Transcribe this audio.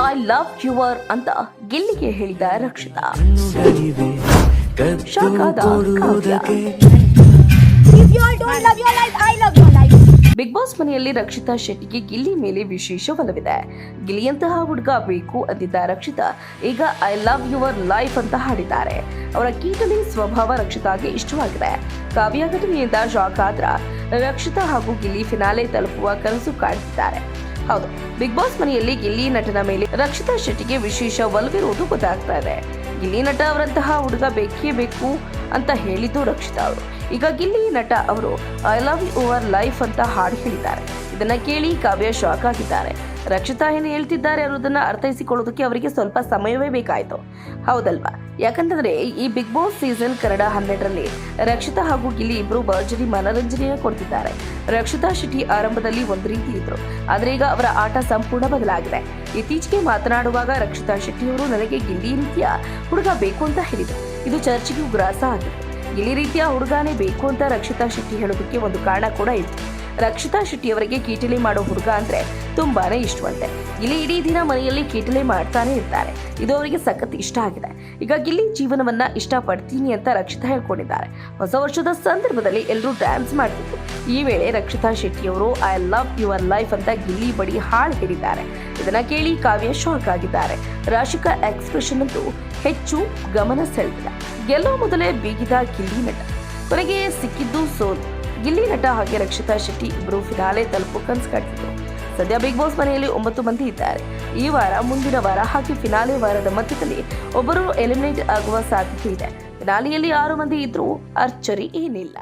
I love your ಅಂತ ಗಿಲ್ಲಿಗೆ ಹೇಳಿದ Rakshita. Shock ಆದ ಕಾವ್ಯ. ಬಿಗ್ ಬಾಸ್ ಮನೆಯಲ್ಲಿ ರಕ್ಷಿತಾ ಶೆಟ್ಟಿಗೆ ಗಿಲ್ಲಿ ಮೇಲೆ ವಿಶೇಷ ಒಲವಿದೆ. ಗಿಲ್ಲಿಯಂತಹ ಹುಡುಗ ಬೇಕು ಅಂದಿದ್ದ ರಕ್ಷಿತಾ ಈಗ ಐ ಲವ್ ಯುವರ್ ಲೈಫ್ ಅಂತ ಹಾಡಿದ್ದಾರೆ. ಅವರ ಕೀಟಲಿ ಸ್ವಭಾವ ರಕ್ಷಿತಾಗೆ ಇಷ್ಟವಾಗಿದೆ. ಕಾವ್ಯ ಘಟನೆಯಿಂದ ಶಾಕ್ ಆದ್ರ ರಕ್ಷಿತಾ ಹಾಗೂ ಗಿಲ್ಲಿ ಫಿನಾಲೆ ತಲುಪುವ ಕನಸು ಕಾಣುತ್ತಿದ್ದಾರೆ. ಹೌದು, ಬಿಗ್ ಬಾಸ್ ಮನೆಯಲ್ಲಿ ಗಿಲ್ಲಿ ನಟನ ಮೇಲೆ ರಕ್ಷಿತಾ ಶೆಟ್ಟಿಗೆ ವಿಶೇಷ ಒಲವಿರುವುದು ಗೊತ್ತಾಗ್ತಾ ಇದೆ. ಗಿಲ್ಲಿ ನಟ ಅವರಂತಹ ಹುಡುಗ ಬೇಕೇ ಬೇಕು ಅಂತ ಹೇಳಿದ್ದು ರಕ್ಷಿತಾ ಅವರು. ಈಗ ಗಿಲ್ಲಿ ನಟ ಅವರು ಐ ಲವ್ ಯುವರ್ ಲೈಫ್ ಅಂತ ಹಾಡು ಹೇಳಿದ್ದಾರೆ. ಇದನ್ನ ಕೇಳಿ ಕಾವ್ಯ ಶಾಕ್ ಆಗಿದ್ದಾರೆ. ರಕ್ಷಿತಾ ಏನು ಹೇಳ್ತಿದ್ದಾರೆ ಅನ್ನೋದನ್ನ ಅರ್ಥೈಸಿಕೊಳ್ಳೋದಕ್ಕೆ ಅವರಿಗೆ ಸ್ವಲ್ಪ ಸಮಯವೇ ಬೇಕಾಯಿತು, ಹೌದಲ್ವಾ? ಯಾಕಂತಂದ್ರೆ ಈ ಬಿಗ್ ಬಾಸ್ ಸೀಸನ್ ಕನ್ನಡ 12ರಲ್ಲಿ ರಕ್ಷಿತಾ ಹಾಗೂ ಗಿಲ್ಲಿ ಇಬ್ರು ಭರ್ಜರಿ ಮನರಂಜನೆಯ ಕೊಡ್ತಿದ್ದಾರೆ. ರಕ್ಷಿತಾ ಶೆಟ್ಟಿ ಆರಂಭದಲ್ಲಿ ಒಂದು ರೀತಿ ಇದ್ರು, ಆದ್ರೆ ಈಗ ಅವರ ಆಟ ಸಂಪೂರ್ಣ ಬದಲಾಗಿದೆ. ಇತ್ತೀಚೆಗೆ ಮಾತನಾಡುವಾಗ ರಕ್ಷಿತಾ ಶೆಟ್ಟಿ ಅವರು ನನಗೆ ಗಿಲ್ಲಿ ರೀತಿಯ ಹುಡುಗ ಬೇಕು ಅಂತ ಹೇಳಿದ್ರು. ಇದು ಚರ್ಚೆಗೂ ಗ್ರಾಸ ಆಗಿದೆ. ಗಿಲ್ಲಿ ರೀತಿಯ ಹುಡುಗಾನೇ ಬೇಕು ಅಂತ ರಕ್ಷಿತಾ ಶೆಟ್ಟಿ ಹೇಳೋದಕ್ಕೆ ಒಂದು ಕಾರಣ ಕೂಡ ಇತ್ತು. ರಕ್ಷಿತಾ ಶೆಟ್ಟಿ ಅವರಿಗೆ ಕೀಟಲೆ ಮಾಡೋ ಹುಡುಗ ಅಂದ್ರೆ ತುಂಬಾನೇ ಇಷ್ಟವಂತೆ. ಗಿಲ್ಲಿ ಇಡೀ ದಿನ ಮನೆಯಲ್ಲಿ ಕೀಟಲೆ ಮಾಡ್ತಾನೆ ಇರ್ತಾರೆ. ಇದು ಅವರಿಗೆ ಸಖತ್ ಇಷ್ಟ ಆಗಿದೆ. ಈಗ ಗಿಲ್ಲಿ ಜೀವನವನ್ನ ಇಷ್ಟ ಪಡ್ತೀನಿ ಅಂತ ರಕ್ಷಿತಾ ಹೇಳ್ಕೊಂಡಿದ್ದಾರೆ. ಹೊಸ ವರ್ಷದ ಸಂದರ್ಭದಲ್ಲಿ ಎಲ್ಲರೂ ಡ್ಯಾನ್ಸ್ ಮಾಡ್ತಿದ್ರು. ಈ ವೇಳೆ ರಕ್ಷಿತಾ ಶೆಟ್ಟಿ ಅವರು ಐ ಲವ್ ಯುವರ್ ಲೈಫ್ ಅಂತ ಗಿಲ್ಲಿ ಬಳಿ ಹಾಡು ಹೇಳಿದ್ದಾರೆ. ಇದನ್ನ ಕೇಳಿ ಕಾವ್ಯ ಶಾಕ್ ಆಗಿದ್ದಾರೆ. ರಾಶಿಕಾ ಎಕ್ಸ್ಪ್ರೆಷನ್ ಅಂತೂ ಹೆಚ್ಚು ಗಮನ ಸೆಳೆದಿದೆ. ಗೆಲ್ಲೋ ಮೊದಲೇ ಬೀಗಿದ ಗಿಲ್ಲಿ ನಟ, ಕೊನೆಗೆ ಸಿಕ್ಕಿದ್ದು ಸೋಲು. ಗಿಲ್ಲಿ ನಟ ಹಾಗೆ ರಕ್ಷಿತಾ ಶೆಟ್ಟಿ ಇಬ್ಬರು ಫಿನಾಲೆ ತಲುಪು ಕನಸು ಕಾಣ್ತಿದ್ರು. ಸದ್ಯ ಬಿಗ್ ಬಾಸ್ ಮನೆಯಲ್ಲಿ 9 ಮಂದಿ ಇದ್ದಾರೆ. ಈ ವಾರ, ಮುಂದಿನ ವಾರ ಹಾಗೆ ಫಿನಾಲೆ ವಾರದ ಮಧ್ಯದಲ್ಲಿ ಒಬ್ಬರು ಎಲಿಮಿನೇಟ್ ಆಗುವ ಸಾಧ್ಯತೆ ಇದೆ. ಫಿನಾಲೆಯಲ್ಲಿ 6 ಮಂದಿ ಇದ್ರೂ ಅಚ್ಚರಿ ಏನಿಲ್ಲ.